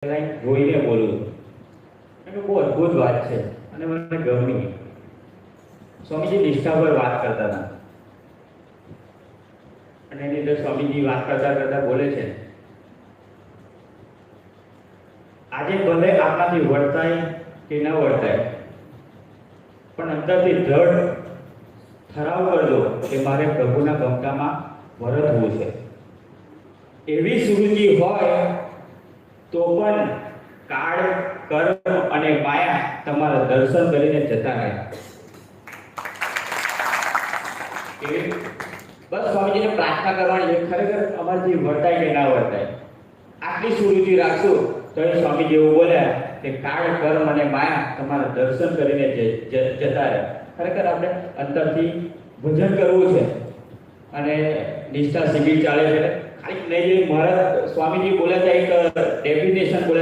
જોઈને બોલું છું બહુ અદ્ભુત વાત છે અને મને ગમી. સ્વામીજી નિષ્ઠા પર વાત કરતા હતા અને એની અંદર સ્વામીજી વાત કરતા કરતા બોલે છે, આજે ભલે આપણાથી વર્તાય કે ન વર્તાય પણ અંદરથી દ્રઢ ઠરાવ કરજો કે મારે પ્રભુના ગમતામાં વર્તવું છે. એવી સુરુચિ હોય તો પણ કાળ, કર્મ અને માયા તમારા દર્શન કરીને જતા રહે. બસ સ્વામીજીને પ્રાર્થના કરવાની છે, ખરેખર અમારાથી વર્તાય કે ના વર્તાય આટલી સુરુચિ રાખશું તો એ સ્વામીજી એવું બોલ્યા કે કાળ, કર્મ અને માયા તમારા દર્શન કરીને જતા રહે. ખરેખર આપણે અંતરથી ભજન કરવું છે અને નિષ્ઠા શિબિર ચાલે છે. ખાલી નહીં, મહારાજ સ્વામીજી બોલ્યા હતા, એક ડેફિનેશન બોલ્યા